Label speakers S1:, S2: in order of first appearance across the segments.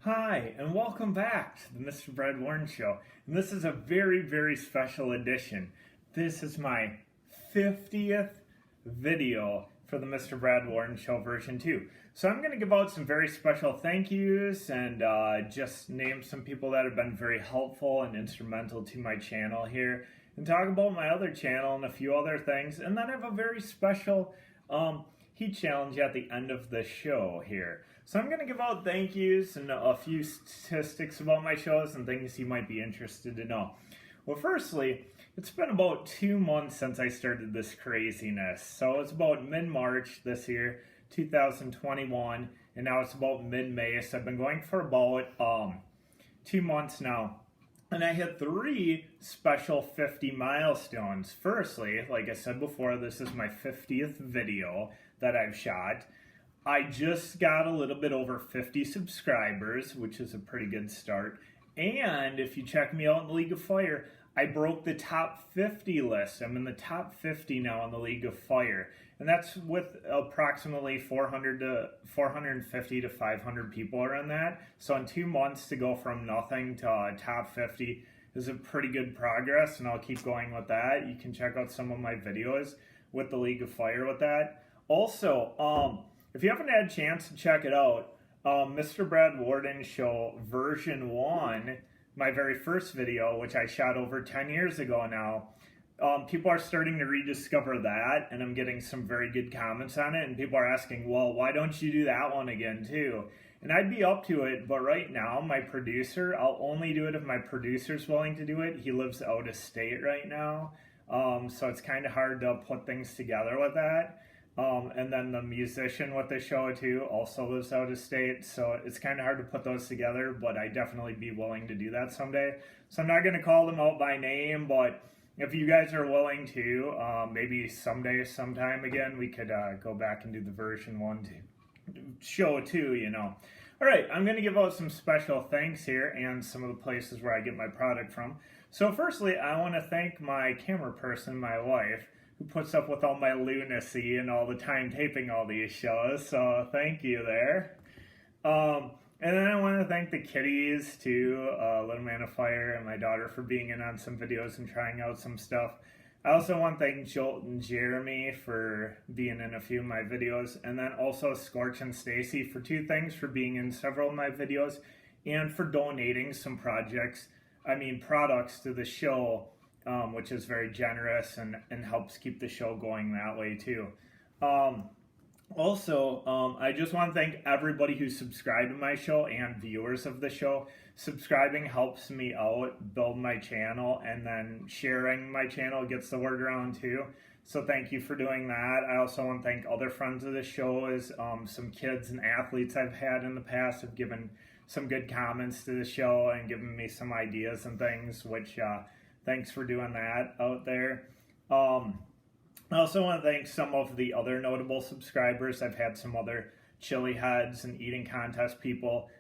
S1: Hi, and welcome back to the Mr. Brad Warren Show. And this is a very, very special edition. This is my 50th video for the Mr. Brad Warren Show version 2. So I'm going to give out some very special thank yous and just name some people that have been very helpful and instrumental to my channel here, and talk about my other channel and a few other things. And then I have a very special heat challenge at the end of the show here. So I'm going to give out thank yous and a few statistics about my shows and things you might be interested to know. Well, firstly, it's been about 2 months since I started this craziness. So it's about mid-March this year, 2021, and now it's about mid-May. So I've been going for about 2 months now. And I hit 3 special 50 milestones. Firstly, like I said before, this is my 50th video that I've shot. I just got a little bit over 50 subscribers, which is a pretty good start. And if you check me out in the League of Fire, I broke the top 50 list. I'm in the top 50 now in the League of Fire. And that's with approximately 450 to 500 people are in that. So in 2 months to go from nothing to top 50 is a pretty good progress, and I'll keep going with that. You can check out some of my videos with the League of Fire with that. Also, if you haven't had a chance to check it out, Mr. Brad Worden Show version 1, my very first video, which I shot over 10 years ago now, people are starting to rediscover that, and I'm getting some very good comments on it, and people are asking, well, why don't you do that one again too? And I'd be up to it, but right now, my producer, I'll only do it if my producer's willing to do it. He lives out of state right now, so it's kind of hard to put things together with that. And then the musician with the show too also lives out of state, so it's kind of hard to put those together, but I'd definitely be willing to do that someday. So I'm not going to call them out by name, but if you guys are willing to, maybe someday, sometime again, we could go back and do the version 1 show 2, you know. Alright, I'm going to give out some special thanks here and some of the places where I get my product from. So firstly, I want to thank my camera person, my wife, who puts up with all my lunacy and all the time taping all these shows, so thank you there. And then I want to thank the kitties too, Little Man of Fire and my daughter, for being in on some videos and trying out some stuff. I also want to thank Jolt and Jeremy for being in a few of my videos, and then also Scorch and Stacy for 2 things, for being in several of my videos and for donating some products to the show, which is very generous and helps keep the show going that way too. Also, I just want to thank everybody who subscribed to my show and viewers of the show. Subscribing helps me out, build my channel, and then sharing my channel gets the word around too. So thank you for doing that. I also want to thank other friends of the show, as some kids and athletes I've had in the past have given some good comments to the show and given me some ideas and things, which thanks for doing that out there. I also want to thank some of the other notable subscribers. I've had some other chili heads and eating contest people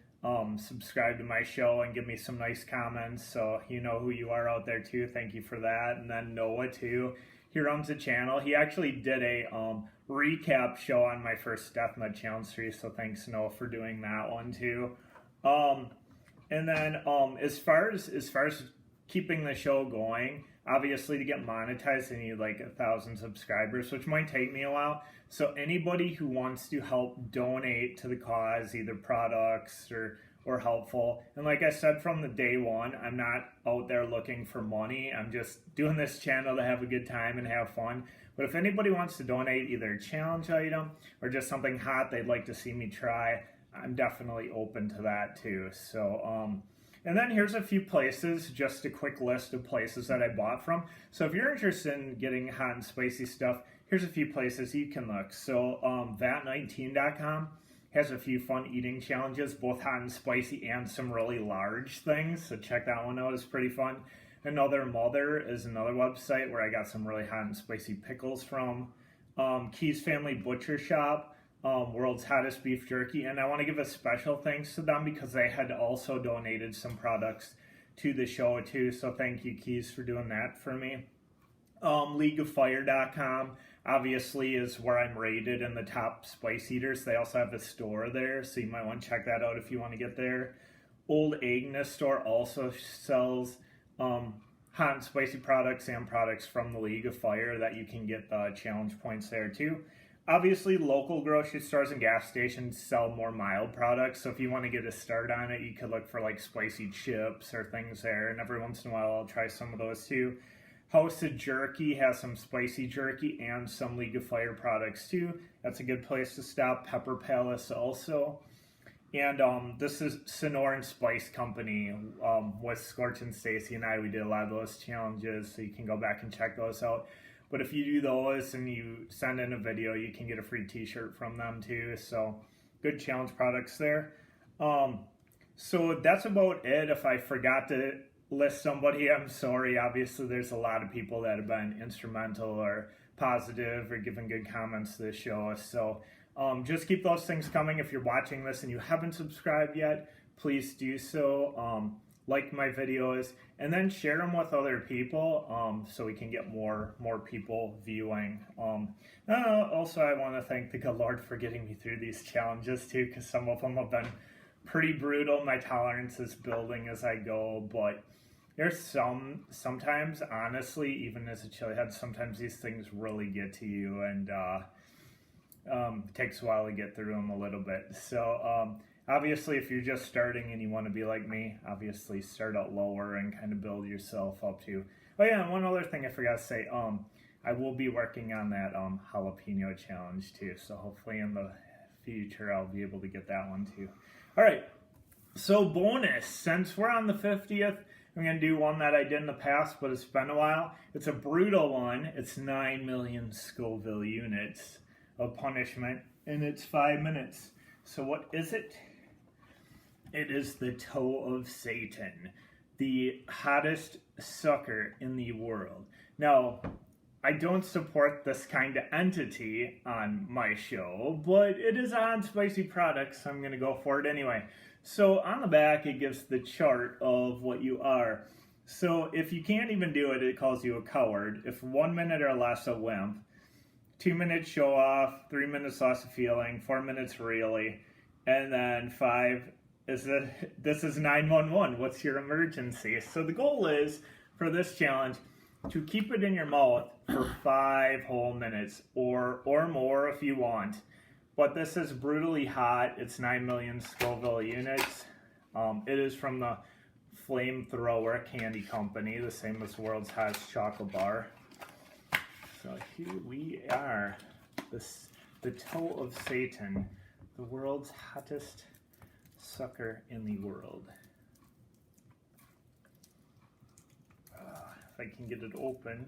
S1: subscribe to my show and give me some nice comments, so you know who you are out there too. Thank you for that. And then Noah too, he runs a channel. He actually did a recap show on my first Deathmatch Challenge 3, so thanks Noah for doing that one too. And then as far as keeping the show going, obviously to get monetized I need like 1,000 subscribers, which might take me a while. So anybody who wants to help donate to the cause, either products or helpful, and like I said from the day one, I'm not out there looking for money. I'm just doing this channel to have a good time and have fun. But if anybody wants to donate either a challenge item or just something hot they'd like to see me try, I'm definitely open to that too. So and then here's a few places, just a quick list of places that I bought from. So if you're interested in getting hot and spicy stuff, here's a few places you can look. So vat19.com has a few fun eating challenges, both hot and spicy and some really large things. So check that one out, it's pretty fun. Another Mother is another website where I got some really hot and spicy pickles from. Key's Family Butcher Shop, world's hottest beef jerky, and I want to give a special thanks to them because they had also donated some products to the show too, so thank you Keys for doing that for me. LeagueOfFire.com obviously is where I'm rated in the top spice eaters. They also have a store there, so you might want to check that out if you want to get there. Old Agnes store also sells hot and spicy products and products from the League of Fire that you can get the challenge points there too. Obviously, local grocery stores and gas stations sell more mild products, so if you want to get a start on it, you could look for like spicy chips or things there, and every once in a while I'll try some of those too. House of Jerky has some spicy jerky and some League of Fire products too. That's a good place to stop. Pepper Palace also. And this is Sonoran Spice Company with Scorch and Stacy and I. We did a lot of those challenges, so you can go back and check those out. But if you do those and you send in a video, you can get a free t-shirt from them too. So good challenge products there. So that's about it. If I forgot to list somebody, I'm sorry. Obviously, there's a lot of people that have been instrumental or positive or giving good comments to the show. So just keep those things coming. If you're watching this and you haven't subscribed yet, please do so. Like my videos, and then share them with other people so we can get more people viewing. Also, I want to thank the good Lord for getting me through these challenges too, because some of them have been pretty brutal. My tolerance is building as I go, but there's sometimes, honestly, even as a chilihead, sometimes these things really get to you, and it takes a while to get through them a little bit. So obviously, if you're just starting and you want to be like me, obviously start out lower and kind of build yourself up to. Oh yeah, and one other thing I forgot to say, I will be working on that jalapeno challenge too, so hopefully in the future I'll be able to get that one too. Alright, so bonus, since we're on the 50th, I'm going to do one that I did in the past, but it's been a while. It's a brutal one. It's 9 million Scoville units of punishment, and it's 5 minutes. So what is it? It is the toe of Satan, the hottest sucker in the world. Now, I don't support this kind of entity on my show, but it is on spicy products, so I'm going to go for it anyway. So on the back, it gives the chart of what you are. So if you can't even do it, it calls you a coward. If 1 minute or less, a wimp. 2 minutes show off, 3 minutes loss of feeling, 4 minutes really, and then 5 is this is 911. What's your emergency? So the goal is for this challenge to keep it in your mouth for 5 whole minutes or more if you want. But this is brutally hot. It's 9 million Scoville units. It is from the Flamethrower Candy Company, the same as the world's hottest chocolate bar. So here we are, the toe of Satan, the world's hottest sucker in the world. If I can get it open.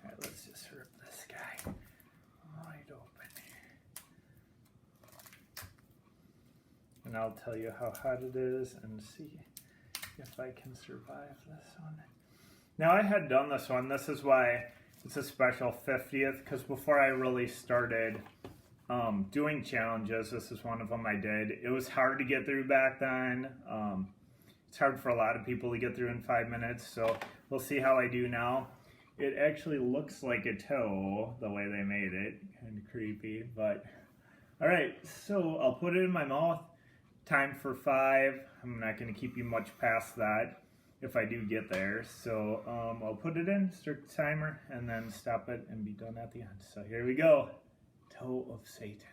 S1: Alright, let's just rip this guy wide open. And I'll tell you how hot it is and see if I can survive this one. Now I had done this one. This is why it's a special 50th, because before I really started doing challenges, this is one of them I did. It was hard to get through back then. It's hard for a lot of people to get through in 5 minutes, so we'll see how I do now. It actually looks like a toe, the way they made it. Kind of creepy, but... Alright, so I'll put it in my mouth. Time for 5. I'm not going to keep you much past that if I do get there. So I'll put it in, start the timer, and then stop it and be done at the end. So here we go. Toe of Satan.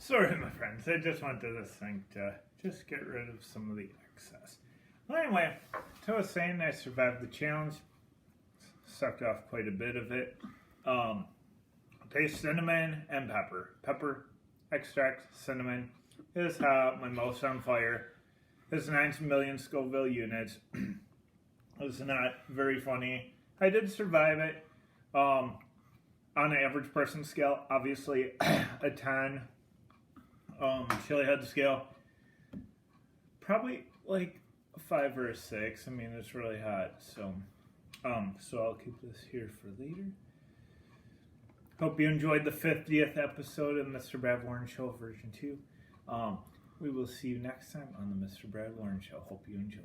S1: Sorry, my friends, I just went to this thing to just get rid of some of the excess. Well, anyway, as I was saying, I survived the challenge, sucked off quite a bit of it. Taste cinnamon and pepper. Pepper extract, cinnamon is hot, my mouth's on fire. It's 9 million Scoville units. It's not very funny. I did survive it. On an average person scale, obviously a 10. Chili head scale, probably like a 5 or a 6. I mean, it's really hot, so so I'll keep this here for later. Hope you enjoyed the 50th episode of Mr. Brad Warren Show version 2. We will see you next time on the Mr. Brad Warren Show. Hope you enjoy.